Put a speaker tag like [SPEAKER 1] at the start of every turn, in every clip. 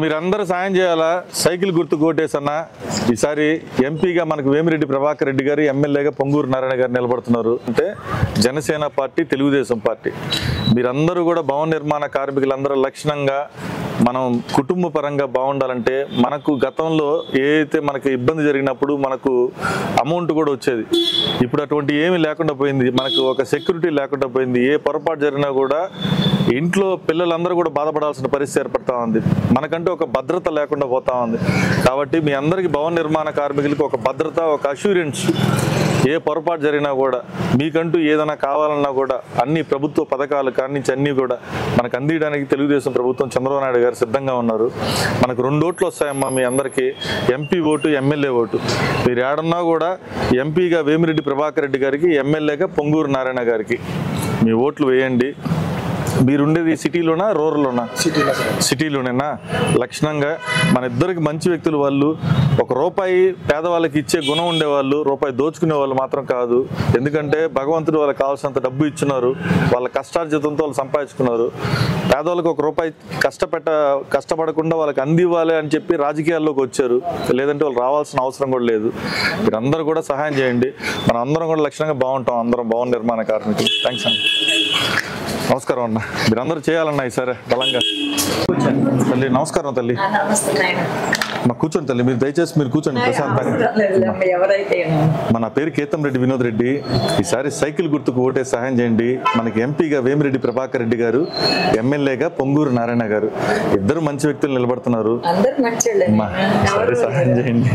[SPEAKER 1] మీరందరూ సాయం చేయాలా. సైకిల్ గుర్తు కోటేసన్నా ఈసారి ఎంపీగా మనకు వేమిరెడ్డి ప్రభాకర్ రెడ్డి గారు, ఎమ్మెల్యేగా పొంగూరు నారాయణ గారు నిలబడుతున్నారు. అంటే జనసేన పార్టీ, తెలుగుదేశం పార్టీ. మీరందరూ కూడా భవన నిర్మాణ కార్మికులందరూ లక్షణంగా మనం కుటుంబ పరంగా బాగుండాలంటే మనకు గతంలో ఏదైతే మనకి ఇబ్బంది జరిగినప్పుడు మనకు అమౌంట్ కూడా వచ్చేది. ఇప్పుడు అటువంటి ఏమీ లేకుండా పోయింది. మనకు ఒక సెక్యూరిటీ లేకుండా పోయింది. ఏ పొరపాటు జరిగినా కూడా ఇంట్లో పిల్లలందరూ కూడా బాధపడాల్సిన పరిస్థితి ఏర్పడతా ఉంది. మనకంటూ ఒక భద్రత లేకుండా పోతా ఉంది. కాబట్టి మీ అందరికీ భవన నిర్మాణ కార్మికులకు ఒక భద్రత, ఒక అష్యూరెన్స్, ఏ పొరపాటు జరిగినా కూడా మీకంటూ ఏదైనా కావాలన్నా కూడా అన్ని ప్రభుత్వ పథకాలు కానించి అన్నీ కూడా మనకు అందించడానికి తెలుగుదేశం ప్రభుత్వం, చంద్రబాబు నాయుడు గారు సిద్ధంగా ఉన్నారు. మనకు 2 ఓట్లు వస్తాయమ్మా మీ అందరికీ, ఎంపీ ఓటు, ఎమ్మెల్యే ఓటు. మీరు ఏడన్నా కూడా ఎంపీగా వేమిరెడ్డి ప్రభాకర్ రెడ్డి గారికి, ఎమ్మెల్యేగా పొంగూరు నారాయణ గారికి మీ ఓట్లు వేయండి. మీరుండేది సిటీలోనా, రూరల్లోనా? సిటీలోనేనా? లక్షణంగా మన ఇద్దరికి మంచి వ్యక్తులు వాళ్ళు. ₹1 పేదవాళ్ళకి ఇచ్చే గుణం ఉండేవాళ్ళు, రూపాయి దోచుకునే వాళ్ళు మాత్రం కాదు. ఎందుకంటే భగవంతుడు వాళ్ళకి కావాల్సినంత డబ్బు ఇచ్చినారు, వాళ్ళ కష్టార్జితంతో వాళ్ళు సంపాదించుకున్నారు. పేదవాళ్ళకి ₹1 కష్టపడకుండా వాళ్ళకి అందివ్వాలి అని చెప్పి రాజకీయాల్లోకి వచ్చారు. లేదంటే వాళ్ళు రావాల్సిన అవసరం కూడా లేదు. మీరందరూ కూడా సహాయం చేయండి. మనం అందరం కూడా లక్షణంగా బాగుంటాం. అందరం భవన నిర్మాణ కార్మికులు. థ్యాంక్స్ అన్న. నమస్కారం అన్న. మీరందరూ చేయాలన్నా ఈసారి బలంగా. తల్లి నమస్కారం. తల్లి మాకు కూర్చోండి తల్లి. మీరు దయచేసి మీరు కూర్చోండి ప్రశాంతంగా. మన పేరు కేతం రెడ్డి వినోద్ రెడ్డి. ఈసారి సైకిల్ గుర్తుకు ఓటే సహాయం చేయండి. మనకి ఎంపీగా వేమిరెడ్డి ప్రభాకర్ రెడ్డి గారు, ఎమ్మెల్యేగా పొంగూరు నారాయణ గారు. ఇద్దరు మంచి వ్యక్తులు నిలబడుతున్నారు. సహాయం చేయండి.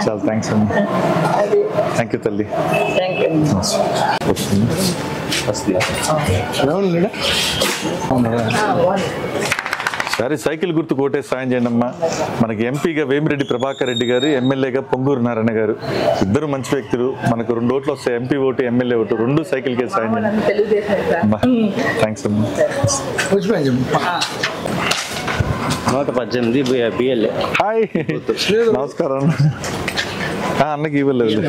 [SPEAKER 1] చాలా థ్యాంక్స్ అమ్మ. థ్యాంక్ యూ తల్లి. సరే సైకిల్ గుర్తు కోటే సాయం చేయండి అమ్మా. మనకి ఎంపీగా వేమిరెడ్డి ప్రభాకర్ రెడ్డి గారు, ఎమ్మెల్యేగా పొంగూరు నారాయణ గారు. ఇద్దరు మంచి వ్యక్తులు. మనకు 2 ఓట్లు వస్తాయి, ఎంపీ ఓటు, ఎమ్మెల్యే ఓటు. 2 సైకిల్కే సాయం చేయండి. థ్యాంక్స్ అమ్మా.
[SPEAKER 2] 118 బిఎల్ఏ.
[SPEAKER 1] హాయ్ నమస్కారం. అన్నకి ఇవ్వలేదు.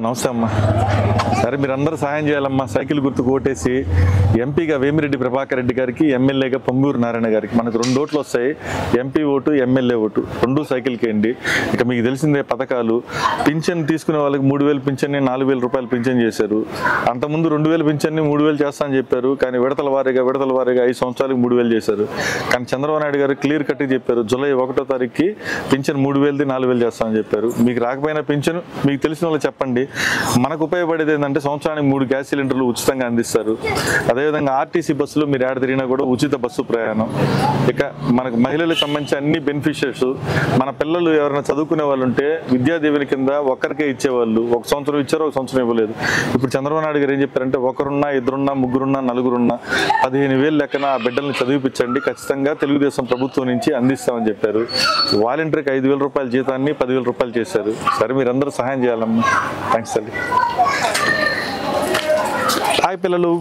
[SPEAKER 1] నమస్తే అమ్మా. సరే మీరందరూ సహాయం చేయాలమ్మా. సైకిల్ గుర్తుకు ఓటేసి ఎంపీగా వేమిరెడ్డి ప్రభాకర్ రెడ్డి గారికి, ఎమ్మెల్యేగా పొంగూరు నారాయణ గారికి. మనకు 2 ఓట్లు వస్తాయి, ఎంపీ ఓటు, ఎమ్మెల్యే ఓటు. 2 సైకిల్కి అండి. ఇక మీకు తెలిసిందే పథకాలు. పింఛన్ తీసుకునే వాళ్ళకి 3000 పింఛన్ని, ₹4000 పింఛన్ చేశారు. అంతకుముందు 2000 పింఛన్ని 3000 చేస్తా అని చెప్పారు. కానీ విడతల వారీగా 5 సంవత్సరాలకు 3000 చేశారు. కానీ చంద్రబాబు నాయుడు గారు క్లియర్ కట్గా చెప్పారు, జూలై 1వ తారీఖుకి పింఛన్ 3000ది 4000 చేస్తామని చెప్పారు. మీకు రాకపోయినా పింఛన్ మీకు తెలిసిన వాళ్ళు చెప్పండి. మనకు ఉపయోగపడేది ఏంటంటే సంవత్సరానికి 3 గ్యాస్ సిలిండర్లు ఉచితంగా అందిస్తారు. అదేవిధంగా ఆర్టీసీ బస్సులు మీరు ఏడ తిరిగినా కూడా ఉచిత బస్సు ప్రయాణం. ఇక మనకు మహిళలకు సంబంధించి అన్ని బెనిఫిషియర్స్. మన పిల్లలు ఎవరైనా చదువుకునే వాళ్ళు ఉంటే విద్యా దీవెన కింద ఒక్కరికే ఇచ్చేవాళ్ళు. 1 సంవత్సరం ఇచ్చారు, 1 సంవత్సరం ఇవ్వలేదు. ఇప్పుడు చంద్రబాబు నాయుడు గారు ఏం చెప్పారంటే, 1 2 3 4 15,000 లెక్కన ఆ బిడ్డల్ని చదివిపించండి, ఖచ్చితంగా తెలుగుదేశం ప్రభుత్వం నుంచి అందిస్తామని చెప్పారు. వాలంటీర్కి ₹5,000 జీతాన్ని ₹10,000 చేశారు. సరే మీరందరూ సహాయం చేయాలమ్మా. థ్యాంక్స్ తల్లి. హాయ్ పిల్లలు.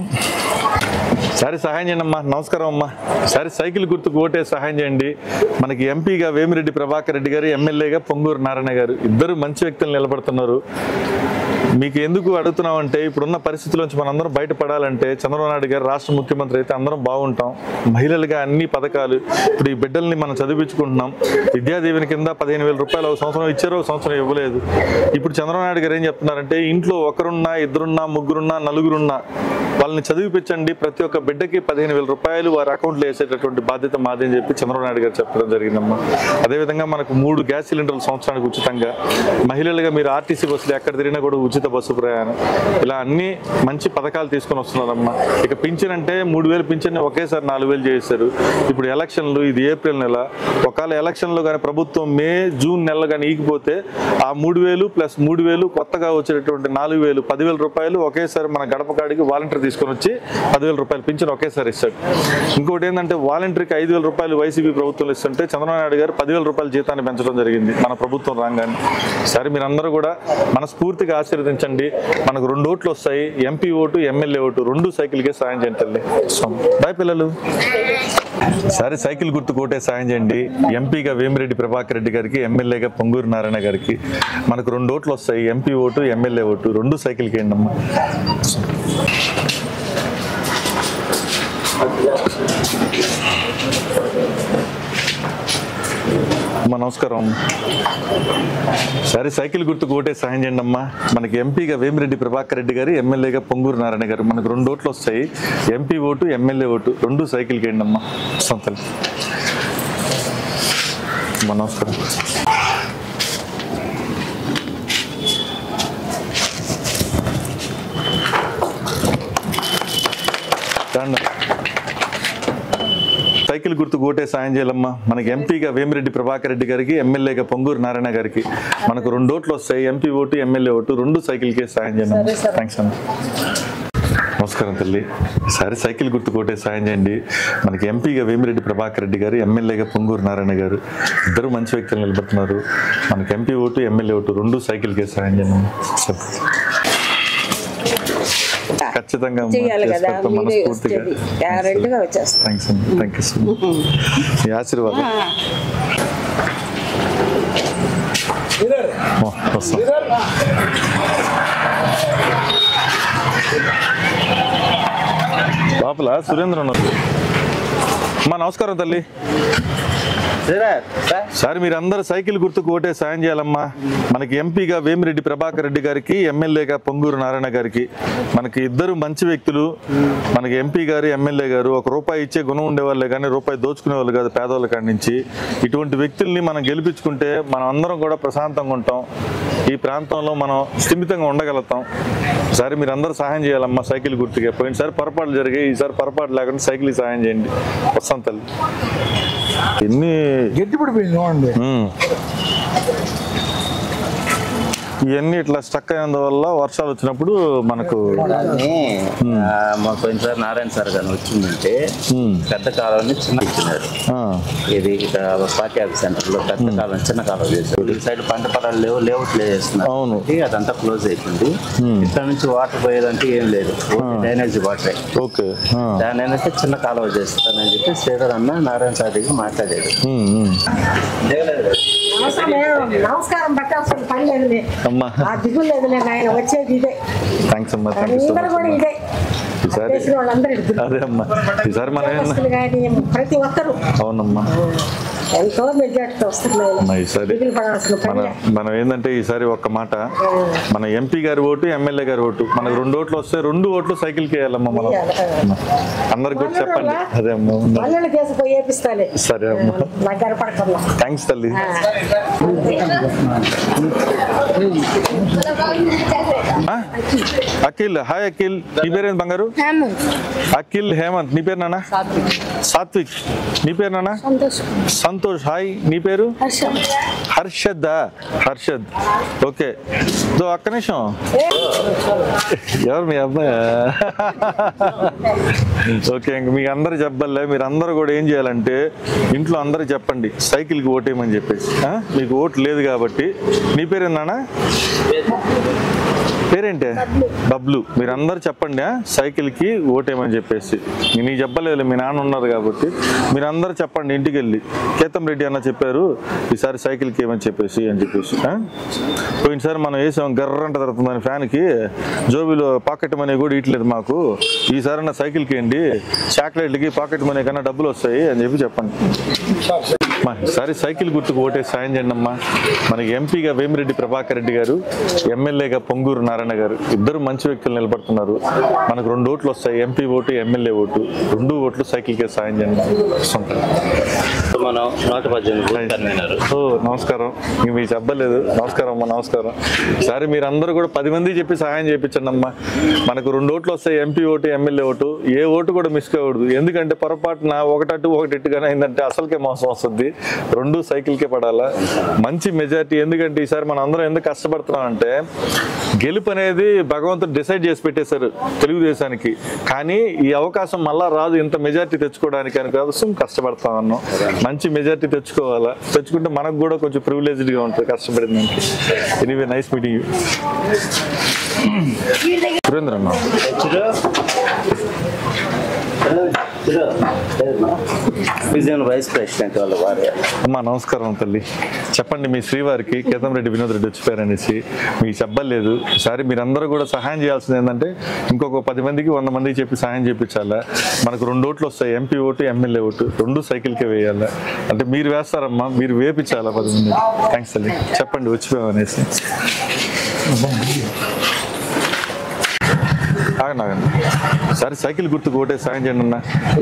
[SPEAKER 1] సరే సహాయం చేయండి అమ్మా. నమస్కారం అమ్మా. సరే సైకిల్ గుర్తుకు ఓటే సహాయం చేయండి. మనకి ఎంపీగా వేమిరెడ్డి ప్రభాకర్ రెడ్డి గారు, ఎమ్మెల్యేగా పొంగూరు నారాయణ గారు. ఇద్దరు మంచి వ్యక్తులు నిలబడుతున్నారు. మీకు ఎందుకు అడుగుతున్నామంటే, ఇప్పుడున్న పరిస్థితుల్లోంచి మనందరం బయటపడాలంటే చంద్రబాబు నాయుడు గారు రాష్ట్ర ముఖ్యమంత్రి అయితే అందరం బాగుంటాం. మహిళలుగా అన్ని పథకాలు. ఇప్పుడు ఈ బిడ్డల్ని మనం చదివించుకుంటున్నాం. విద్యా దీవెన కింద ₹15,000 ఒక సంవత్సరం ఇచ్చారు, 1 సంవత్సరం ఇవ్వలేదు. ఇప్పుడు చంద్రబాబు నాయుడు గారు ఏం చెప్తున్నారంటే, ఇంట్లో 1 2 3 4 వాళ్ళని చదివిపించండి, ప్రతి ఒక్క బిడ్డకి ₹15,000 వారి అకౌంట్లో వేసేటటువంటి బాధ్యత మాది అని చెప్పి చంద్రబాబు నాయుడు గారు చెప్పడం జరిగిందమ్మా. అదేవిధంగా మనకు 3 గ్యాస్ సిలిండర్లు సంవత్సరానికి ఉచితంగా. మహిళలుగా మీరు ఆర్టీసీ బస్సులు ఎక్కడ తిరిగినా కూడా ఉచిత బస్సు ప్రయాణం. ఇలా అన్ని మంచి పథకాలు తీసుకొని వస్తున్నారమ్మా. ఇక పింఛన్ అంటే 3000 పింఛన్ ఒకేసారి 4000 చేశారు. ఇప్పుడు ఎలక్షన్లు, ఇది ఏప్రిల్ నెల. ఒకవేళ ఎలక్షన్లో కానీ ప్రభుత్వం మే జూన్ నెలలో కానీ ఈగిపోతే ఆ 3000 ప్లస్ 3000 కొత్తగా వచ్చేటటువంటి 4000 ₹10,000 ఒకేసారి మన గడప కాడికి వాలంటీర్ తీసుకొని వచ్చి ₹10,000 పింఛన్ ఒకేసారి ఇస్తాడు. ఇంకోటి ఏంటంటే వాలంటీర్కి ₹5,000 వైసీపీ ప్రభుత్వం ఇస్తుంటే చంద్రబాబు నాయుడు గారు ₹10,000 జీతాన్ని పెంచడం జరిగింది మన ప్రభుత్వం రాగానే. సరే మీరందరూ కూడా మనస్ఫూర్తిగా ఆశీర్వదించండి. మనకు 2 ఓట్లు వస్తాయి, ఎంపీ ఓటు, ఎమ్మెల్యే ఓటు. 2 సైకిల్కే సాయం చేయండి తల్లి. బాయ్ పిల్లలు. సరే సైకిల్ గుర్తు కోటే సాయం చేయండి. ఎంపీగా వేమిరెడ్డి ప్రభాకర్ రెడ్డి గారికి, ఎమ్మెల్యేగా పొంగూరు నారాయణ గారికి. మనకు 2 ఓట్లు వస్తాయి, ఎంపీ ఓటు, ఎమ్మెల్యే ఓటు. 2 సైకిల్కి వేయండి అమ్మా. అమ్మా నమస్కారం. సరే సైకిల్ గుర్తుకు ఓటే సాయం చేయండి అమ్మా. మనకి ఎంపీగా వేమిరెడ్డి ప్రభాకర్ రెడ్డి గారు, ఎమ్మెల్యేగా పొంగూరు నారాయణ గారు. మనకు 2 ఓట్లు వస్తాయి, ఎంపీ ఓటు ఎమ్మెల్యే ఓటు 2 సైకిల్కి వేయండి అమ్మా. సంతలు అమ్మా నమస్కారం. సైకిల్ గుర్తుకు ఓటే సాయం చేయాలమ్మా. మనకి ఎంపీగా వేమిరెడ్డి ప్రభాకర్ రెడ్డి గారికి, ఎమ్మెల్యేగా పొంగూరు నారాయణ గారికి. మనకు 2 ఓట్లు వస్తాయి, ఎంపీ ఓటు ఎమ్మెల్యే ఓటు 2 సైకిల్కే సాయం చేయండి. థ్యాంక్స్ అమ్మా. నమస్కారం తల్లి. సరే సైకిల్ గుర్తుకు ఓటే సాయం చేయండి. మనకి ఎంపీగా వేమిరెడ్డి ప్రభాకర్ రెడ్డి గారు, ఎమ్మెల్యేగా పొంగూరు నారాయణ గారు. ఇద్దరు మంచి వ్యక్తులు నిలబడుతున్నారు. మనకి ఎంపీ ఓటు ఎమ్మెల్యే ఓటు 2 సైకిల్కే సాయం చేయండి. ఖచ్చితంగా మనస్ఫూర్తిగా థ్యాంక్స్ అండి. Thank you so much. మీ ఆశీర్వాదం. లోపల సురేంద్ర ఉన్నారు. అమ్మా నమస్కారం తల్లి. సార్ మీరందరూ సైకిల్ గుర్తుకు ఓటే సాయం చేయాలమ్మా. మనకి ఎంపీగా వేమిరెడ్డి ప్రభాకర్ రెడ్డి గారికి, ఎమ్మెల్యేగా పొంగూరు నారాయణ గారికి. మనకి ఇద్దరు మంచి వ్యక్తులు. మనకి ఎంపీ గారు, ఎమ్మెల్యే గారు ₹1 ఇచ్చే గుణం ఉండేవాళ్ళే కానీ రూపాయి దోచుకునే వాళ్ళు కాదు పేదవాళ్ళ కాడి నుంచి. ఇటువంటి వ్యక్తుల్ని మనం గెలిపించుకుంటే మనం అందరం కూడా ప్రశాంతంగా ఉంటాం. ఈ ప్రాంతంలో మనం స్థిమితంగా ఉండగలుగుతాం. ఈసారి మీరు అందరూ సహాయం చేయాలమ్మా సైకిల్ గుర్తుకే. పోయినసారి పొరపాట్లు జరిగాయి, ఈసారి పొరపాటు లేకుండా సైకిల్కి సహాయం చేయండి. వస్తాం తల్లి. ఎన్ని గట్టిపడిపోయింది ఇవన్నీ ఇట్లా స్టక్ అయినందువల్ల వర్షాలు వచ్చినప్పుడు మనకు
[SPEAKER 2] పోయినసారి నారాయణ సార్ గారు వచ్చిందంటే పెద్ద కాలువని చిన్న ఇచ్చినారు. ఇది పార్టీ ఆఫీస్ సెంటర్ లో పెద్ద కాలువ చిన్న కాలువ చేశారు. ఈ సైడ్ పంట పొలాలు లేవు, లేఅవుట్ చేస్తున్నారు. అదంతా క్లోజ్ అయిపోయింది. ఇక్కడ నుంచి వాటర్ పోయేదంటే ఏం లేదు, డ్రైనేజ్ వాటరే. దాని ఏంటంటే చిన్న కాలువ చేస్తానని చెప్పి శ్రీధర్ అన్న నారాయణ సార్ దగ్గర మాట్లాడాడు.
[SPEAKER 3] నమస్కారం పట్టాల్సిన పని లేదులే, దిగులు లేదులే, ఆయన వచ్చేది ఇదే.
[SPEAKER 1] థ్యాంక్స్ అమ్మా.
[SPEAKER 3] అందరూ కూడా ఇదే, తెలిసిన వాళ్ళందరూ
[SPEAKER 1] అదే అమ్మా. ఈసారి మనం
[SPEAKER 3] ప్రతి ఒక్కరు
[SPEAKER 1] అవునమ్మా
[SPEAKER 3] ఎంతో మెజార్టీతో వస్తున్నాయి.
[SPEAKER 1] మనం ఏంటంటే ఈసారి ఒక్క మాట, మన ఎంపీ గారి ఓటు ఎమ్మెల్యే గారి ఓటు మనకు 2 ఓట్లు వస్తే 2 ఓట్లు సైకిల్కి వేయాలమ్మా. మనం అందరికి కూడా చెప్పండి. అదే అమ్మా. సరే అమ్మా. థ్యాంక్స్ తల్లి. అఖిల్. హాయ్ అఖిల్. నీ పేరేంటి బంగారు? అఖిల్ హేమంత్. నీ పేరు నాన్న? సాత్విక్. నీ పేరు నాన్న? సంతోష్. హాయ్. నీ పేరు? హర్షద్. హర్షద్. ఓకే. ఒక్క నిమిషం. ఎవరు మీ అబ్బాయి? ఓకే. ఇంక మీకు అందరు చెప్పలే. మీరు అందరూ కూడా ఏం చేయాలంటే ఇంట్లో అందరూ చెప్పండి సైకిల్కి ఓటేయమని చెప్పేసి. మీకు ఓటు లేదు కాబట్టి. నీ పేరేందన్నా? పేరేంటే? బబ్లు. మీరు అందరు చెప్పండి సైకిల్కి ఓటేయమని చెప్పేసి. నీకు చెప్పలేదు, మీ నాన్న ఉన్నారు కాబట్టి మీరు అందరూ చెప్పండి ఇంటికి వెళ్ళి. కేతం రెడ్డి అన్న చెప్పారు ఈసారి సైకిల్కి ఏమని చెప్పేసి అని చెప్పేసి. పోయినసారి మనం వేసాం గర్రంట జరుగుతుందని ఫ్యాన్కి, జోబీలో పాకెట్ మనీ కూడా ఇట్లేదు మాకు, ఈసారి అన్న సైకిల్కి వేయండి, చాక్లెట్లకి పాకెట్ మనీ కన్నా డబ్బులు వస్తాయి అని చెప్పి చెప్పండి. ఈసారి సైకిల్ గుర్తుకు ఓటే సాయం చేయండి అమ్మా. మనకి ఎంపీగా వేమిరెడ్డి ప్రభాకర్ రెడ్డి గారు, ఎమ్మెల్యేగా పొంగూరు నారాయణ గారు. ఇద్దరు మంచి వ్యక్తులు నిలబడుతున్నారు. మనకు 2 ఓట్లు వస్తాయి, ఎంపీ ఓటు ఎమ్మెల్యే ఓటు 2 ఓట్లు సైకిల్కే సాయం చేయండి. నమస్కారం. ఇంక మీకు చెప్పలేదు. నమస్కారం అమ్మా. నమస్కారం. ఈసారి మీరు అందరూ కూడా 10 మంది చెప్పి సహాయం చేయించండి అమ్మా. మనకు 2 ఓట్లు వస్తాయి, ఎంపీ ఓటు ఎమ్మెల్యే ఓటు. ఏ ఓటు కూడా మిస్ కాకూడదు. ఎందుకంటే పొరపాటున 1 ఇట్టుగానే అయిందంటే అసలుకే మోసం వస్తుంది. 2 సైకిల్కే పడాలా. మంచి మెజార్టీ. ఎందుకంటే ఈసారి మనం అందరం ఎందుకు కష్టపడుతున్నాం అంటే గెలుపు అనేది భగవంతుడు డిసైడ్ చేసి పెట్టేశారు తెలుగుదేశానికి. కానీ ఈ అవకాశం మళ్ళా రాదు ఇంత మెజార్టీ తెచ్చుకోవడానికి అని కోసం కష్టపడతా ఉన్నాం. మంచి మెజార్టీ తెచ్చుకోవాలా. తెచ్చుకుంటే మనకు కూడా కొంచెం ప్రివిలేజ్డ్గా ఉంటుంది కష్టపడిందానికి. Anyway nice meeting you. Surendra అన్న.
[SPEAKER 2] వైస్ ప్రెసిడెంట్ వాళ్ళ వారే.
[SPEAKER 1] అమ్మా నమస్కారం తల్లి. చెప్పండి, మీ శ్రీవారికి కేతంరెడ్డి వినోద్ రెడ్డి వచ్చిపోయారనేసి మీకు చెప్పలేదు. ఈసారి మీరందరూ కూడా సహాయం చేయాల్సింది ఏంటంటే ఇంకొక 10 మందికి 100 మందికి చెప్పి సహాయం చేయించాలా. మనకు 2 ఓట్లు వస్తాయి, ఎంపీ ఓటు ఎమ్మెల్యే ఓటు, 2 సైకిల్కే వేయాలా. అంటే మీరు వేస్తారమ్మా, మీరు వేపించాలా 10 మంది. థ్యాంక్స్ తల్లి. చెప్పండి వచ్చిపోయామనేసి. ఆగండి. సరే సైకిల్ గుర్తుకు ఓటే సాయం చేయండి అన్న.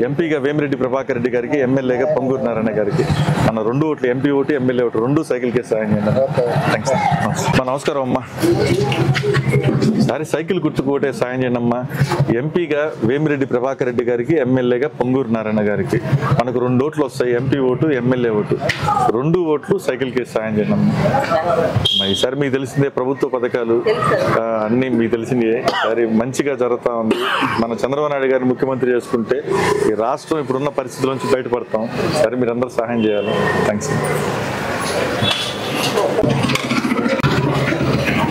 [SPEAKER 1] ఎంపీగా వేమిరెడ్డి ప్రభాకర్ రెడ్డి గారికి, ఎమ్మెల్యేగా పొంగూరు నారాయణ గారికి మన 2 ఓట్లు, ఎంపీ ఓటు ఎమ్మెల్యే ఓటు 2 సైకిల్కే సాయం చేయండి అన్న. థ్యాంక్స్ అమ్మా. నమస్కారం అమ్మా. సరే సైకిల్ గుర్తుకు ఓటే సాయం చేయండి అమ్మా. ఎంపీగా వేమిరెడ్డి ప్రభాకర్ రెడ్డి గారికి, ఎమ్మెల్యేగా పొంగూరు నారాయణ గారికి మనకు 2 ఓట్లు వస్తాయి, ఎంపీ ఓటు ఎమ్మెల్యే ఓటు 2 ఓట్లు సైకిల్కే సాయం చేయండి అమ్మా. ఈసారి మీకు తెలిసిందే ప్రభుత్వ పథకాలు అన్ని మీకు తెలిసిందే. ఈసారి మంచిగా జరుగుతూ ఉంది. మన చంద్రబాబు నాయుడు గారిని ముఖ్యమంత్రి చేసుకుంటే ఈ రాష్ట్రం ఇప్పుడున్న పరిస్థితుల నుంచి బయటపడతాం. సరే మీరందరూ సహాయం చేయాలి. థ్యాంక్స్.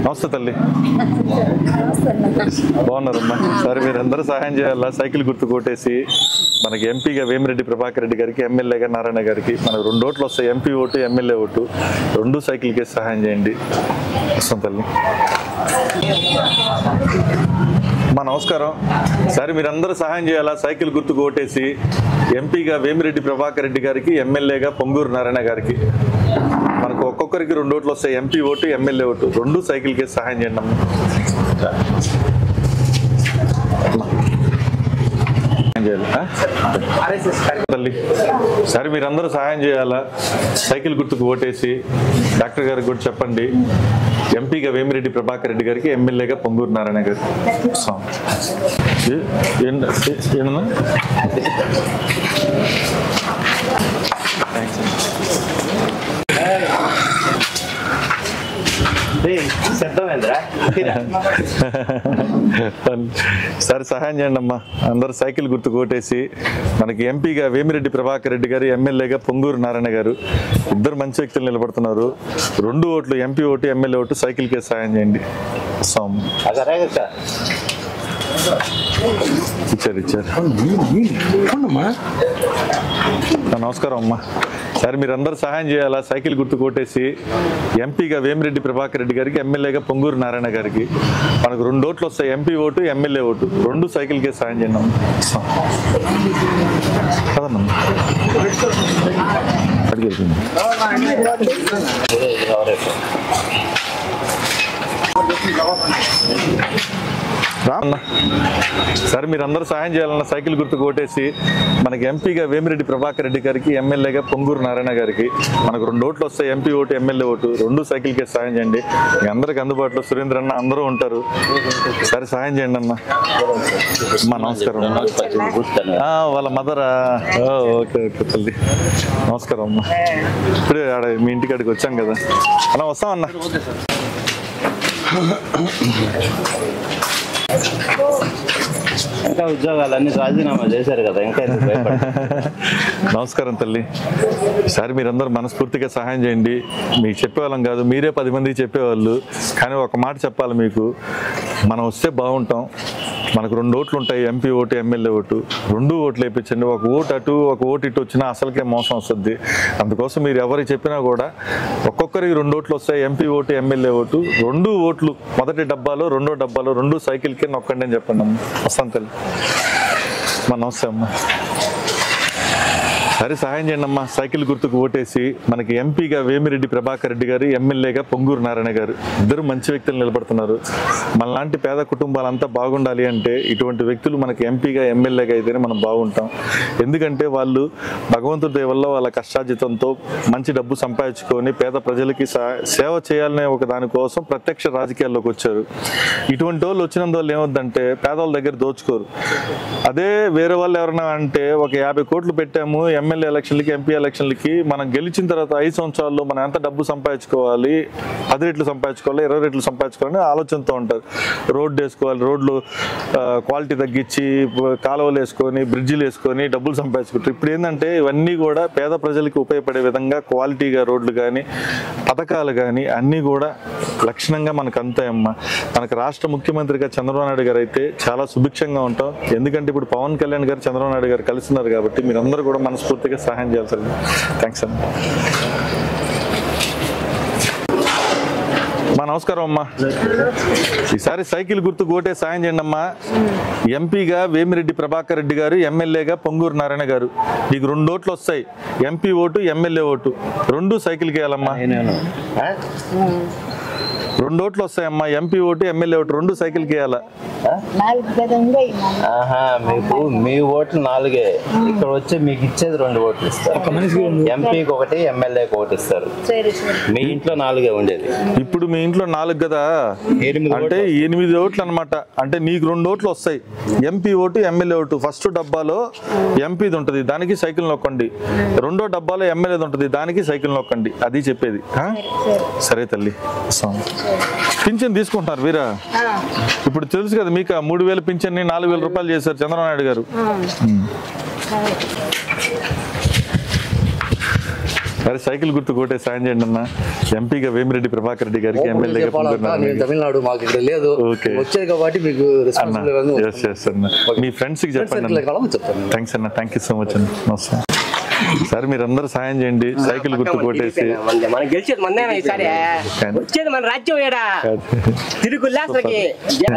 [SPEAKER 1] నమస్తే తల్లి. బాగున్నారమ్మా. సరే మీరందరూ సహాయం చేయాలా. సైకిల్ గుర్తు కొట్టేసి మనకి ఎంపీగా వేమిరెడ్డి ప్రభాకర్ రెడ్డి గారికి, ఎమ్మెల్యేగా నారాయణ గారికి మనకు 2 ఓట్లు వస్తాయి, ఎంపీ ఓటు ఎమ్మెల్యే ఓటు 2 సైకిల్కే సహాయం చేయండి. వస్తాం తల్లి. మా నమస్కారం. సరే మీరందరూ సహాయం చేయాలా. సైకిల్ గుర్తుకు ఓటేసి ఎంపీగా వేమిరెడ్డి ప్రభాకర్ రెడ్డి గారికి, ఎమ్మెల్యేగా పొంగూరు నారాయణ గారికి మనకు ఒక్కొక్కరికి 2 ఓట్లు వస్తాయి, ఎంపీ ఓటు ఎమ్మెల్యే ఓటు 2 సైకిల్కే సహాయం చేయండి అమ్మ. తల్లి సరే మీరందరూ సహాయం చేయాలా. సైకిల్ గుర్తుకు ఓటేసి డాక్టర్ గారికి కూడా చెప్పండి. ఎంపీగా వేమిరెడ్డి ప్రభాకర్ రెడ్డి గారికి, ఎమ్మెల్యేగా పొంగూరు నారాయణ గారికి. సరే సహాయం చేయండి అమ్మా. అందరూ సైకిల్ గుర్తు కొట్టేసి మనకి ఎంపీగా వేమిరెడ్డి ప్రభాకర్ రెడ్డి గారు, ఎమ్మెల్యేగా పొంగూరు నారాయణ గారు 2 మంచి వ్యక్తులు నిలబడుతున్నారు. 2 ఓట్లు, ఎంపీ ఓటు ఎమ్మెల్యే ఓటు సైకిల్కే సాయం చేయండి. ఇచ్చారు. నమస్కారం అమ్మా. సరే మీరందరూ సహాయం చేయాలా. సైకిల్ గుర్తు కొట్టేసి ఎంపీగా వేమిరెడ్డి ప్రభాకర్ రెడ్డి గారికి, ఎమ్మెల్యేగా పొంగూరు నారాయణ గారికి మనకు 2 ఓట్లు వస్తాయి, ఎంపీ ఓటు ఎమ్మెల్యే ఓటు 2 సైకిల్కే సాయం చేయండి కదమ్మా. అడిగి రామన్న. సరే మీరందరూ సహాయం చేయాలన్న. సైకిల్ గుర్తు కొట్టేసి మనకి ఎంపీగా వేమిరెడ్డి ప్రభాకర్ రెడ్డి గారికి, ఎమ్మెల్యేగా పొంగూరు నారాయణ గారికి మనకు 2 ఓట్లు వస్తాయి, ఎంపీ ఓటు ఎమ్మెల్యే ఓటు 2 సైకిల్కే సాయం చేయండి. మీ అందరికి అందుబాటులో సురేంద్ర అన్న అందరూ ఉంటారు. సరే సహాయం చేయండి అన్న. అమ్మా నమస్కారం. వాళ్ళ మదరా? ఓకే తల్లి. నమస్కారం అమ్మా. ఇప్పుడే మీ ఇంటికాడికి వచ్చాం కదా అన్న. వస్తాం అన్న.
[SPEAKER 2] ఇంకా ఉద్యోగాలన్నీ రాజీనామా చేశారు కదా, ఇంకా
[SPEAKER 1] నమస్కారం తల్లి. ఈసారి మీరందరూ మనస్ఫూర్తిగా సహాయం చేయండి. మీకు చెప్పేవాళ్ళం కాదు, మీరే 10 మందికి చెప్పేవాళ్ళు. కానీ ఒక మాట చెప్పాలి మీకు, మనం వస్తే బాగుంటాం. మనకు 2 ఓట్లు ఉంటాయి, ఎంపీ ఓటు ఎమ్మెల్యే ఓటు 2 ఓట్లు వేయించండి. ఒక ఓటు అటు ఒక ఓటు ఇటు వచ్చినా అసలుకే మోసం వస్తుంది. అందుకోసం మీరు ఎవరికి చెప్పినా కూడా ఒక్కొక్కరికి 2 ఓట్లు వస్తాయి, ఎంపీ ఓటు ఎమ్మెల్యే ఓటు 2 ఓట్లు మొదటి డబ్బాలో 2వ డబ్బాలో 2 సైకిల్కే నొక్కండి అని చెప్పండి అమ్మ. వస్తాను తల్లి. నమస్తే అమ్మ. సరే సహాయం చేయండి అమ్మా. సైకిల్ గుర్తుకు ఓటేసి మనకి ఎంపీగా వేమిరెడ్డి ప్రభాకర్ రెడ్డి గారు, ఎమ్మెల్యేగా పొంగూరు నారాయణ గారు 2 మంచి వ్యక్తులు నిలబడుతున్నారు. మనలాంటి పేద కుటుంబాలంతా బాగుండాలి అంటే ఇటువంటి వ్యక్తులు మనకి ఎంపీగా ఎమ్మెల్యేగా అయితేనే మనం బాగుంటాం. ఎందుకంటే వాళ్ళు భగవంతుడి దయ వల్ల వాళ్ళ కష్టార్జితంతో మంచి డబ్బు సంపాదించుకొని పేద ప్రజలకి సేవ చేయాలనే ఒక దానికోసం ప్రత్యక్ష రాజకీయాల్లోకి వచ్చారు. ఇటువంటి వాళ్ళు వచ్చినందువల్ల ఏమవుతుందంటే పేదవాళ్ళ దగ్గర దోచుకోరు. అదే వేరే వాళ్ళు ఎవరైనా అంటే ఒక 50 కోట్లు పెట్టాము, ఎమ్మెల్యే ఎలక్షన్లకి, ఎంపీ ఎలక్షన్లకి మనం గెలిచిన తర్వాత 5 సంవత్సరాల్లో మనం ఎంత డబ్బు సంపాదించుకోవాలి, 10 రెట్లు సంపాదించుకోవాలి, 20 రెట్లు సంపాదించుకోవాలని ఆలోచనతో ఉంటారు. రోడ్డు వేసుకోవాలి, రోడ్లు క్వాలిటీ తగ్గించి కాలువలు వేసుకొని బ్రిడ్జిలు వేసుకొని డబ్బులు సంపాదించుకుంటారు. ఇప్పుడు ఏంటంటే ఇవన్నీ కూడా పేద ప్రజలకి ఉపయోగపడే విధంగా క్వాలిటీగా రోడ్లు కానీ పథకాలు కానీ అన్నీ కూడా లక్షణంగా మనకు అంతాయమ్మా. మనకు రాష్ట్ర ముఖ్యమంత్రిగా చంద్రబాబు నాయుడు గారు అయితే చాలా సుభిక్షంగా ఉంటాం. ఎందుకంటే ఇప్పుడు పవన్ కళ్యాణ్ గారు చంద్రబాబు నాయుడు గారు కలిసినారు కాబట్టి మీరందరూ కూడా మనస్ఫూర్తిగా సహాయం చేయాల్సి. థ్యాంక్స్ అమ్మా. నమస్కారం అమ్మా. ఈసారి సైకిల్ గుర్తుకు ఓటే సాయం చేయండి అమ్మా. ఎంపీగా వేమిరెడ్డి ప్రభాకర్ రెడ్డి గారు, ఎమ్మెల్యేగా పొంగూరు నారాయణ గారు. మీకు 2 ఓట్లు వస్తాయి, ఎంపీ ఓటు, ఎమ్మెల్యే ఓటు, 2 సైకిల్కి వేయాలమ్మా. 2 ఓట్లు వస్తాయమ్మా, ఎంపీ ఓటు, ఎమ్మెల్యే ఓటు, 2 సైకిల్కి వేయాలా.
[SPEAKER 2] మీకు మీ ఓట్లు 4, ఇక్కడ వచ్చి మీకు ఇచ్చేది 2 ఓట్లు ఇస్తారు. ఎంపీకి 1, ఎమ్మెల్యేకి 1 ఇస్తారు. మీ ఇంట్లో 4 ఉండేది,
[SPEAKER 1] ఇప్పుడు మీ ఇంట్లో 4 కదా, అంటే 8 ఓట్లు అనమాట. అంటే నీకు 2 ఓట్లు వస్తాయి, MP vote, MLA vote. First డబ్బాలో ఎంపీది ఉంటుంది, దానికి సైకిల్ నొక్కండి. 2వ డబ్బాలో ఎమ్మెల్యేది ఉంటుంది, దానికి సైకిల్ నొక్కండి. అది చెప్పేది. సరే తల్లి. పింఛన్ తీసుకుంటున్నారు వీరా? ఇప్పుడు తెలుసు కదా మీకు, 3000 పింఛన్ని 4000 రూపాయలు చేశారు చంద్రబాబు నాయుడు గారు. సరే సైకిల్ గుర్తు కోటే సాయం చేయండి అన్న. ఎంపీగా వేమిరెడ్డి ప్రభాకర్ రెడ్డి గారికి, ఎమ్మెల్యేగా
[SPEAKER 4] తమిళనాడు మాకు ఇక్కడ లేదు, వచ్చేది కాబట్టి మీకు
[SPEAKER 1] మీ ఫ్రెండ్స్ కి చెప్పండి. థ్యాంక్స్ అన్న, థ్యాంక్ యూ సో మచ్ అన్న. నమస్కారం. సరే మీరందరూ సాయం చేయండి, సైకిల్ గుర్తు కొట్టేసి.
[SPEAKER 5] మనం గెలిచేది మందేనా ఈసారి, వచ్చేది మన రాజ్యం ఏడా తిరుగులే అసలుకి,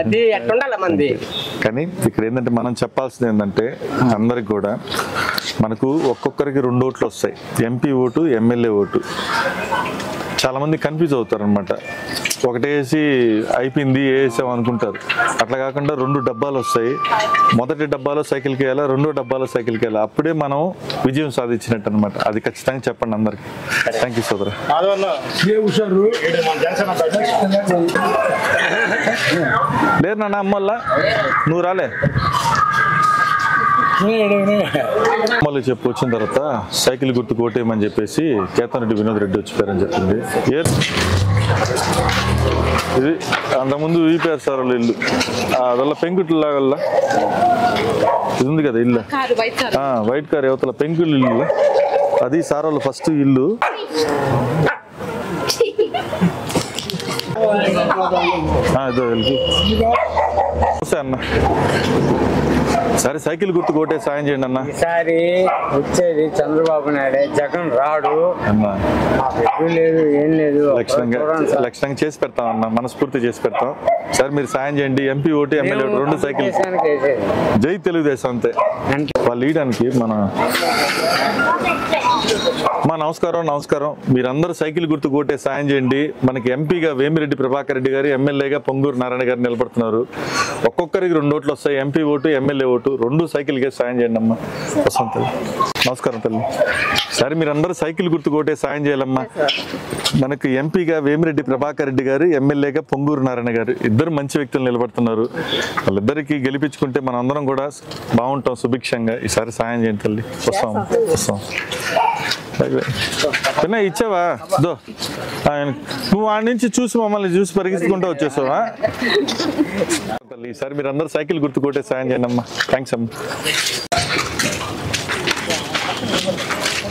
[SPEAKER 5] అది ఎట్టుండాలి మంది.
[SPEAKER 1] కానీ ఇక్కడ ఏంటంటే మనం చెప్పాల్సింది ఏంటంటే అందరికి కూడా మనకు ఒక్కొక్కరికి 2 ఓట్లు వస్తాయి, ఎంపీ ఓటు, ఎమ్మెల్యే ఓటు. చాలా మంది కన్ఫ్యూజ్ అవుతారు అనమాట. ఒకటేసి అయిపోయింది వేసాం అనుకుంటారు. అట్లా కాకుండా 2 డబ్బాలు వస్తాయి. మొదటి డబ్బాలో సైకిల్కి వెళ్ళాలి, 2వ డబ్బాలో సైకిల్కి వెళ్ళాలి. అప్పుడే మనం విజయం సాధించినట్టు అనమాట. అది ఖచ్చితంగా చెప్పండి అందరికి. థ్యాంక్ యూ సోదరా. లేదు నాన్న, అమ్మల్లా నువ్వు రాలే. మళ్ళీ చెప్పు వచ్చిన తర్వాత సైకిల్ గుర్తు కోటేయమని చెప్పేసి కేతన్ వినోద్ రెడ్డి వచ్చిపోయారని చెప్పింది. ఇది అంతకుముందు వీపీఆర్ సార్ వాళ్ళ ఇల్లు, అదల్లా పెంకుట్లాగా ఇది ఉంది కదా ఇల్లు, వైట్ కార్ యువతల పెంకులు ఇల్లు, అది సార్ వాళ్ళ ఫస్ట్ ఇల్లు. ఇదో అన్న. సరే సైకిల్ గుర్తు కోటే సాయం చేయండి అన్న.
[SPEAKER 5] ఈసారి వచ్చేది చంద్రబాబు నాయుడు, జగన్ రాడు. లేదు ఏం లేదు,
[SPEAKER 1] లక్షణంగా చేసి పెడతాం అన్న, మనస్ఫూర్తి చేసి పెడతాం. సరే మీరు సాయం చేయండి, MP vote, MLA vote, 2 cycle. జై తెలుగుదేశం అంతే. వాళ్ళు ఇయడానికి నమస్కారం. మీరందరూ సైకిల్ గుర్తు కోటే సాయం చేయండి. మనకి ఎంపీగా వేమిరెడ్డి ప్రభాకర్ రెడ్డి గారు, ఎమ్మెల్యేగా పొంగూరు నారాయణ గారు నిలబడుతున్నారు. ఒక్కొక్కరికి 2 ఓట్లు వస్తాయి, ఎంపీ ఓటు, ఎమ్మెల్యే ఓటు, 2 సైకిల్కే సాయం చేయండి అమ్మా. వస్తాం తల్లి. నమస్కారం తల్లి. సరే మీరందరూ సైకిల్ గుర్తు కోటే సాయం చేయాలమ్మా. మనకు ఎంపీగా వేమిరెడ్డి ప్రభాకర్ రెడ్డి గారు, ఎమ్మెల్యేగా పొంగూరు నారాయణ గారు, ఇద్దరు మంచి వ్యక్తులు నిలబడుతున్నారు. వాళ్ళిద్దరికి గెలిపించుకుంటే మనం అందరం కూడా బాగుంటాం సుభిక్షంగా. ఈసారి సాయం చేయండి తల్లి. వస్తాం. పిన్న ఇచ్చావా? నువ్వు ఆడి నుంచి చూసి మమ్మల్ని చూసి పరిగెత్తుకుంటూ వచ్చేసావా? ఈసారి మీరు అందరూ సైకిల్ గుర్తు కొట్టే సాయం చేయండి అమ్మా. థ్యాంక్స్ అమ్మా.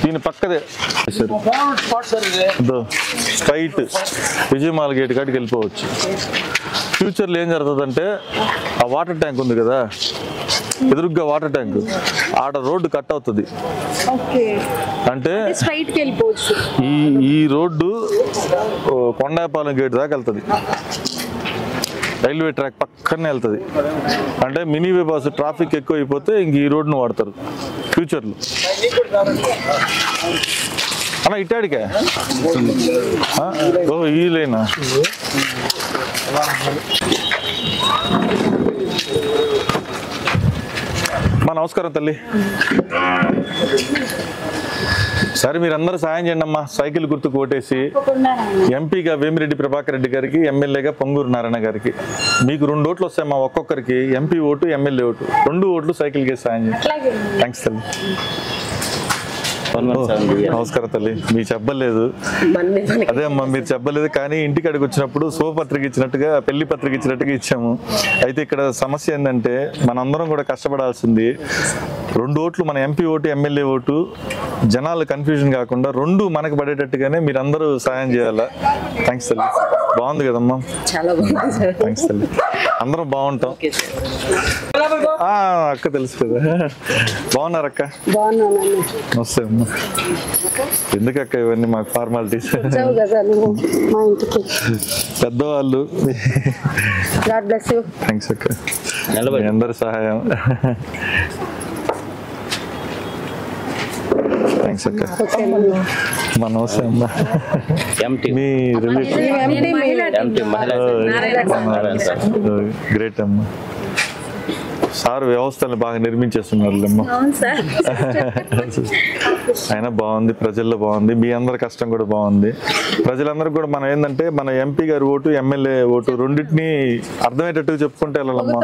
[SPEAKER 1] దీని పక్కదే స్ట్రైట్ విజయమాల గేట్ కాడికి వెళ్ళిపోవచ్చు. ఫ్యూచర్లో ఏం జరుగుతుందంటే ఆ వాటర్ ట్యాంక్ ఉంది కదా, ఎదురుగ్గా వాటర్ ట్యాంక్, ఆడ రోడ్డు కట్ అవుతుంది. అంటే ఈ రోడ్డు కొండాపాలెం గేట్ దాకా వెళ్తుంది, రైల్వే ట్రాక్ పక్కనే వెళ్తుంది. అంటే మినీ వే బస్సు ట్రాఫిక్ ఎక్కువ అయిపోతే ఇంక ఈ రోడ్డును వాడతారు ఫ్యూచర్లో. అన్న ఇట్టాడికే ఈ లేనా? నమస్కారం తల్లి. సరే మీరందరూ సాయం చేయండి అమ్మా. సైకిల్ గుర్తు కోటేసి ఎంపీగా వేమిరెడ్డి ప్రభాకర్ రెడ్డి గారికి, ఎమ్మెల్యేగా పొంగూరు నారాయణ గారికి. మీకు 2 ఓట్లు వస్తాయమ్మా ఒక్కొక్కరికి, ఎంపీ ఓటు, ఎమ్మెల్యే ఓటు, 2 ఓట్లు సైకిల్కి సాయం చేయండి. థ్యాంక్స్ తల్లి. నమస్కారం తల్లి. మీ చెప్పలేదు, అదే అమ్మా మీరు చెప్పలేదు, కానీ ఇంటికి అడిగి వచ్చినప్పుడు శుభపత్రిక ఇచ్చినట్టుగా పెళ్లి పత్రిక ఇచ్చినట్టుగా ఇచ్చాము. అయితే ఇక్కడ సమస్య ఏంటంటే మనందరం కూడా కష్టపడాల్సింది. 2 ఓట్లు, మన ఎంపీ ఓటు ఎమ్మెల్యే ఓటు, జనాలు కన్ఫ్యూజన్ కాకుండా 2 మనకు పడేటట్టుగానే మీరు అందరూ సాయం చేయాలా. థ్యాంక్స్ తల్లి. బాగుంది కదమ్మా?
[SPEAKER 3] చాలా బాగుంది.
[SPEAKER 1] థ్యాంక్స్ తల్లి. అందరం బాగుంటాం. అక్క తెలుసు కదా. బాగున్నారు అక్క? నమస్తే అమ్మా. ఎందుకు అక్క ఇవన్నీ మాకు ఫార్మాలిటీస్? పెద్దవాళ్ళు. థ్యాంక్స్ అక్క, అందరి సహాయం. థ్యాంక్స్ అక్క. మా నమస్తే అమ్మా. మీ రిలేటివ్ గ్రేట్ అమ్మా. సార్ వ్యవస్థను బాగా నిర్మించేస్తున్నారు అమ్మా. అయినా బాగుంది, ప్రజల్లో బాగుంది, మీ అందరి కష్టం కూడా బాగుంది. ప్రజలందరికీ కూడా మనం ఏంటంటే మన ఎంపీ గారి ఓటు ఎమ్మెల్యే ఓటు రెండింటిని అర్థమయ్యేటట్టుగా చెప్పుకుంటే వెళ్ళాలమ్మా.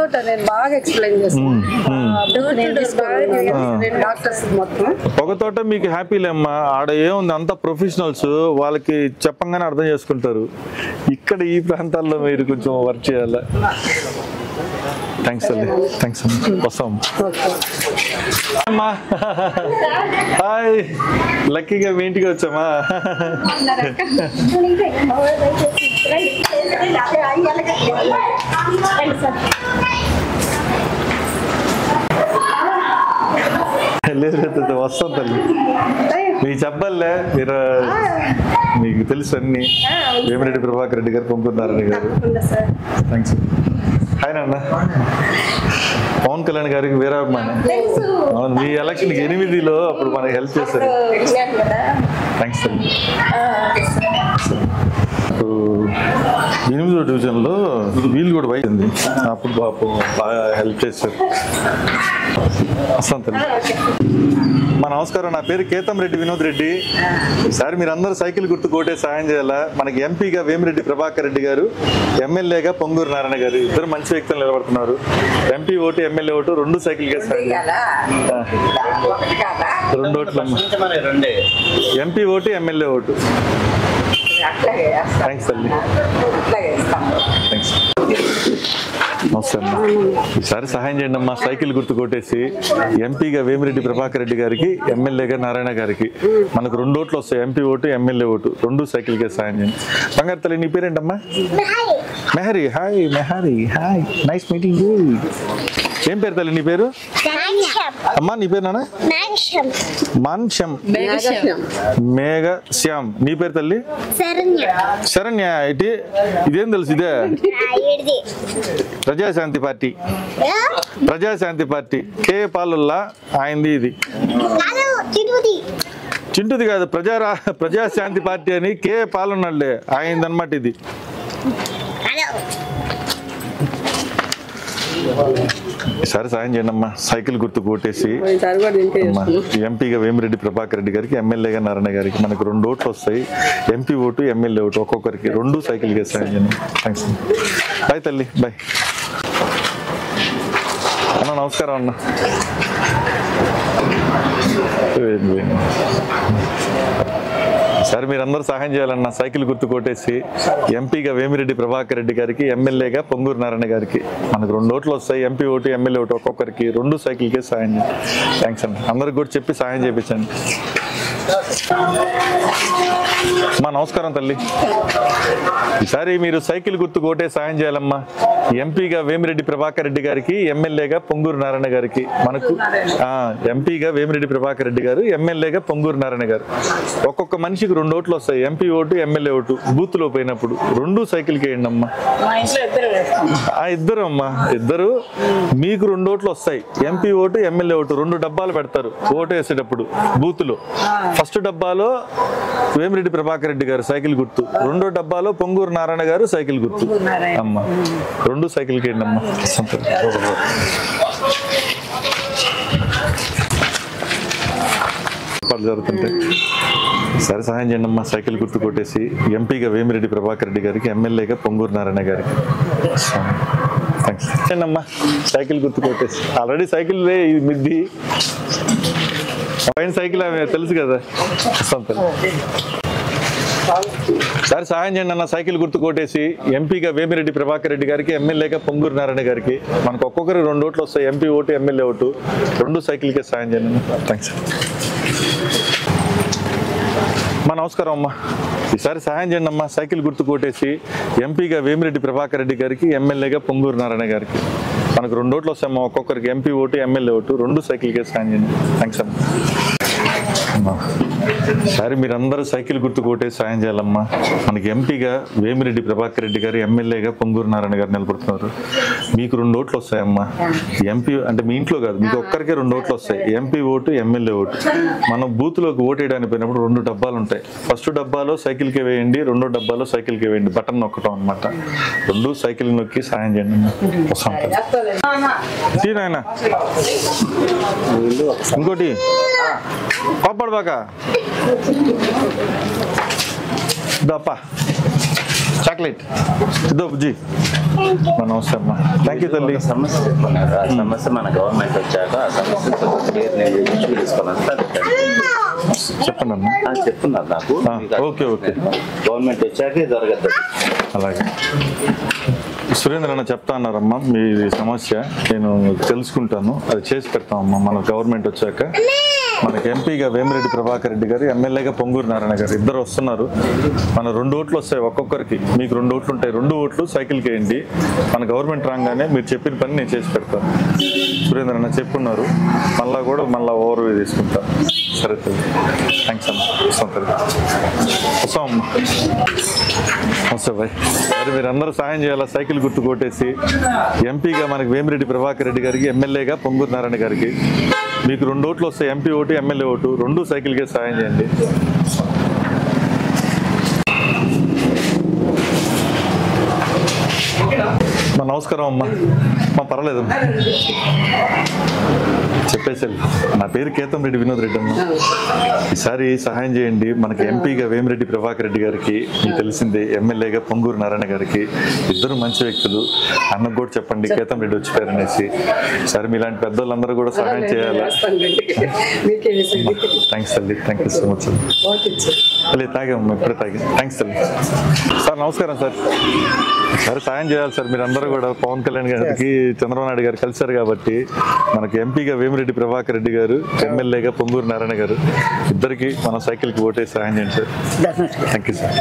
[SPEAKER 1] పొగతోట మీకు హ్యాపీలేమ్మా. ఆడ ఏముంది, అంతా ప్రొఫెషనల్స్, వాళ్ళకి చెప్పంగానే అర్థం చేసుకుంటారు. ఇక్కడ ఈ ప్రాంతాల్లో మీరు కొంచెం వర్క్ చేయాలి. థ్యాంక్స్ అండి. థ్యాంక్స్ అమ్మా. వస్తాం అమ్మా. హాయ్, లక్కీగా మీ ఇంటికి వచ్చామా? లేదు వస్తాం తల్లి. మీకు చెప్పాలే, మీరు మీకు తెలుసు అన్ని. వేమిరెడ్డి ప్రభాకర్ రెడ్డి గారు, పొంగూరు నారాయణ గారు. థ్యాంక్స్. హాయ్ నాన్న. పవన్ కళ్యాణ్ గారికి వీరాభిమాని. అవును, మీ ఎలక్షన్ 8లో అప్పుడు మనకి హెల్ప్ చేశారు. థ్యాంక్స్ అండి. 8వ డివిజన్లో వీళ్ళు కూడా పోయింది, అప్పుడు బాగా హెల్ప్ చేశారు. వస్తాం తల్లి. మా నమస్కారం, నా పేరు కేతం రెడ్డి వినోద్ రెడ్డి. ఈసారి మీరు అందరూ సైకిల్ గుర్తు కోటే సాయం చేయాలా. మనకి ఎంపీగా వేమిరెడ్డి ప్రభాకర్ రెడ్డి గారు, ఎమ్మెల్యేగా పొంగూరు నారాయణ గారు, ఇద్దరు మంచి వ్యక్తులు నిలబడుతున్నారు. MP vote MLA vote 2 cycle కే సాయం. 2 ఓట్లు అమ్మా. MP vote MLA vote. Thanks అండి. థ్యాంక్స్. నమస్తే అమ్మా. ఈసారి సహాయం చేయండి అమ్మా. సైకిల్ గుర్తు కొట్టేసి ఎంపీగా వేమిరెడ్డి ప్రభాకర్ రెడ్డి గారికి, ఎమ్మెల్యేగా నారాయణ గారికి మనకు 2 ఓట్లు వస్తాయి. ఎంపీ ఓటు ఎమ్మెల్యే ఓటు 2 సైకిల్కే సాయం చేయండి. బంగారు తల్లి, నీ పేరేంటమ్మా? Mehari. Hi Mehari. Hi, nice meeting you. ఏం పేరు తల్లి నీ పేరు? అమ్మా నీ పేరు నాన్న? మాన్షం. మేఘ శ్యామ్. నీ పేరు తల్లి? శరణ్య. ఇదేం తెలుసు? ఇదే ప్రజాశాంతి పార్టీ. ప్రజాశాంతి పార్టీ కే పాలుల్లా ఆయనది. ఇది చింటుది కాదు, ప్రజాశాంతి పార్టీ అని కే పాలున్నాడులే ఆయనది అనమాట. ఇది ఈసారి సాయం చేయండి అమ్మా. సైకిల్ గుర్తు కొట్టేసి ఎంపీగా వేమిరెడ్డి ప్రభాకర్ రెడ్డి గారికి, ఎమ్మెల్యేగా నారాయణ గారికి మనకు 2 ఓట్లు వస్తాయి. ఎంపీ ఓటు ఎమ్మెల్యే ఓటు ఒక్కొక్కరికి 2 సైకిల్కే సాయం చేయండి. థ్యాంక్స్. బాయ్ తల్లి. బాయ్ అన్న. నమస్కారం అన్న. సరే మీరందరూ సహాయం చేయాలన్న. సైకిల్ గుర్తు కొట్టేసి ఎంపీగా వేమిరెడ్డి ప్రభాకర్ రెడ్డి గారికి, ఎమ్మెల్యేగా పొంగూరు నారాయణ గారికి మనకు 2 ఓట్లు వస్తాయి. ఎంపీ ఓటు ఎమ్మెల్యే ఓటు ఒక్కొక్కరికి 2 సైకిల్కే సాయం చేయండి. థ్యాంక్స్ అన్న. అందరికి కూడా చెప్పి సాయం చేయించండి. మా నమస్కారం తల్లి. ఈసారి మీరు సైకిల్ గుర్తు కోటే సాయం చేయాలమ్మా. ఎంపీగా వేమిరెడ్డి ప్రభాకర్ రెడ్డి గారికి, ఎమ్మెల్యేగా పొంగూరు నారాయణ గారికి మనకు ఎంపీగా వేమిరెడ్డి ప్రభాకర్ రెడ్డి గారు, ఎమ్మెల్యేగా పొంగూరు నారాయణ గారు ఒక్కొక్క మనిషికి 2 ఓట్లు వస్తాయి. MP vote MLA vote booth లో పోయినప్పుడు 2 సైకిల్కి వేయండి అమ్మా. ఇద్దరు అమ్మా, ఇద్దరు మీకు 2 ఓట్లు వస్తాయి. ఎంపీ ఓటు ఎమ్మెల్యే ఓటు 2 డబ్బాలు పెడతారు ఓటు వేసేటప్పుడు బూత్ లో. ఫస్ట్ డబ్బాలో వేమిరెడ్డి ప్రభాకర్ రెడ్డి గారు సైకిల్ గుర్తు, 2వ డబ్బాలో పొంగూరు నారాయణ గారు సైకిల్ గుర్తు. అమ్మా 2 సైకిల్కి వేయండి అమ్మా. జరుగుతుంటాయి. సరే సహాయం చేయండి అమ్మా. సైకిల్ గుర్తు కొట్టేసి ఎంపీగా వేమిరెడ్డి ప్రభాకర్ రెడ్డి గారికి, ఎమ్మెల్యేగా పొంగూరు నారాయణ గారికి. థ్యాంక్స్ అమ్మా. సైకిల్ గుర్తు కొట్టేసి ఆల్రెడీ సైకిల్ మిద్ది పైన సైకిల్ తెలుసు కదా, వస్తాం సార్. సహాయం చేయండి అన్న. సైకిల్ గుర్తు కొట్టేసి ఎంపీగా వేమిరెడ్డి ప్రభాకర్ రెడ్డి గారికి, ఎమ్మెల్యేగా పొంగూరు నారాయణ గారికి మనకు ఒక్కొక్కరికి 2 ఓట్లు వస్తాయి. ఎంపీ ఓటు, ఎమ్మెల్యే ఓటు, 2 సైకిల్కే సహాయం చేయండి అన్న. థ్యాంక్స్. అమ్మా నమస్కారం అమ్మా. ఈసారి సహాయం చేయండి అమ్మా. సైకిల్ గుర్తు కొట్టేసి ఎంపీగా వేమిరెడ్డి ప్రభాకర్ రెడ్డి గారికి, ఎమ్మెల్యేగా పొంగూరు నారాయణ గారికి మనకు 2 ఓట్లు వస్తాయమ్మా. ఒక్కొక్కరికి ఎంపీ ఓటు, ఎమ్మెల్యే ఓటు, 2 సైకిల్కే సహాయం చేయండి. థ్యాంక్స్ అమ్మా. సరే మీరందరూ సైకిల్ గుర్తు కొట్టేసి సాయం చేయాలమ్మా. మనకి ఎంపీగా వేమిరెడ్డి ప్రభాకర్ రెడ్డి గారు, ఎమ్మెల్యేగా పొంగూరు నారాయణ గారు నిలబడుతున్నారు. మీకు 2 ఓట్లు వస్తాయమ్మా. ఎంపీ అంటే మీ ఇంట్లో కాదు, మీకు ఒక్కరికే 2 ఓట్లు వస్తాయి. MP vote, MLA vote. మనం బూత్లోకి ఓటు వేయడానికి పోయినప్పుడు 2 డబ్బాలు ఉంటాయి. ఫస్ట్ డబ్బాలో సైకిల్కే వేయండి, 2వ డబ్బాలో సైకిల్కే వేయండి. బటన్ నొక్కటం అనమాట. 2 సైకిల్ నొక్కి సాయం చేయండి. వస్తాం. ఇంకోటి పాపడు బాగా దప్ప చాక్లెట్ ఇదో బుజ్జి. నమస్తే అమ్మా. థ్యాంక్ యూ తల్లి.
[SPEAKER 2] సమస్య చెప్పుకున్నారు. ఆ సమస్య మన గవర్నమెంట్ వచ్చాక ఆ సమస్య
[SPEAKER 1] చెప్పండి అమ్మా.
[SPEAKER 2] చెప్తున్నారు నాకు.
[SPEAKER 1] Okay okay.
[SPEAKER 2] గవర్నమెంట్ వచ్చాకే జరగదు.
[SPEAKER 1] అలాగే సురేంద్ర అన్న చెప్తా అన్నారమ్మా. మీ సమస్య నేను తెలుసుకుంటాను, అది చేసి పెడతామమ్మా. మన గవర్నమెంట్ వచ్చాక మనకి ఎంపీగా వేమిరెడ్డి ప్రభాకర్ రెడ్డి గారు, ఎమ్మెల్యేగా పొంగూరు నారాయణ గారు ఇద్దరు వస్తున్నారు. మన 2 ఓట్లు వస్తాయి ఒక్కొక్కరికి. మీకు 2 ఓట్లు ఉంటాయి. 2 ఓట్లు సైకిల్కి వేయండి. మన గవర్నమెంట్ రాగానే మీరు చెప్పిన పని నేను చేసి పెడతాను. సురేంద్ర అన్న చెప్పున్నారు. మళ్ళా ఓవర్ తీసుకుంటా. సరే తల్లి. థ్యాంక్స్ అమ్మా. వస్తాం తల్లి. వస్తామమ్మా. వస్తా బాయ్. మరి మీరు అందరూ సాయం చేయాలా. సైకిల్ గుర్తు కొట్టేసి ఎంపీగా మనకి వేమిరెడ్డి ప్రభాకర్ రెడ్డి గారికి, ఎమ్మెల్యేగా పొంగూరు నారాయణ గారికి మీకు 2 ఓట్లు వస్తాయి. ఎంపీ ఓటు, ఎమ్మెల్యే ఓటు, 2 సైకిల్కే సాయం చేయండి. నమస్కారం అమ్మా. పర్లేదు చెప్పేసారు. నా పేరు కేతం రెడ్డి వినోద్ రెడ్డి అమ్మ. ఈసారి సహాయం చేయండి. మనకి ఎంపీగా వేమిరెడ్డి ప్రభాకర్ రెడ్డి గారికి, మీకు తెలిసిందే, ఎమ్మెల్యేగా పొంగూరు నారాయణ గారికి ఇద్దరు మంచి వ్యక్తులు. అన్నకు కూడా చెప్పండి కేతం రెడ్డి వచ్చిపోయారనేసి. ఈసారి మీలాంటి పెద్దోళ్ళందరూ కూడా సహాయం చేయాలి. థ్యాంక్స్ తల్లి. థ్యాంక్ యూ సో మచ్ తల్లి. తాగామ్మా, ఇప్పుడే తాగా. థ్యాంక్స్ తల్లి. సార్ నమస్కారం సార్. సరే సాయం చేయాలి సార్. మీరు అందరూ కూడా పవన్ కళ్యాణ్ గారికి, చంద్రబాబు నాయుడు గారు కలిశారు కాబట్టి మనకి ఎంపీగా వేమిరెడ్డి ప్రభాకర్ రెడ్డి గారు, ఎమ్మెల్యేగా పొంగూరు నారాయణ గారు ఇద్దరికి మన సైకిల్కి ఓటేసి సాయం చేయండి సార్. Thank you sir.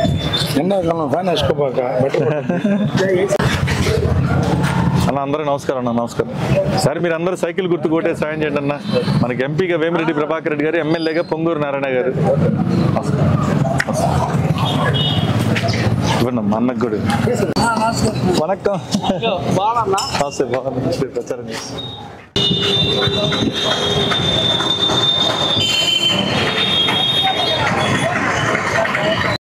[SPEAKER 1] అన్న అందరూ నమస్కారం అన్న. నమస్కారం. సరే మీరు అందరూ సైకిల్ గుర్తు కొట్టేసి సాయం చేయండి అన్న. మనకి ఎంపీగా వేమిరెడ్డి ప్రభాకర్ రెడ్డి గారు, ఎమ్మెల్యేగా పొంగూరు నారాయణ గారు. ఇవ్వండి అమ్మ అన్నకు కూడా. వణక్కం. ప్రచారం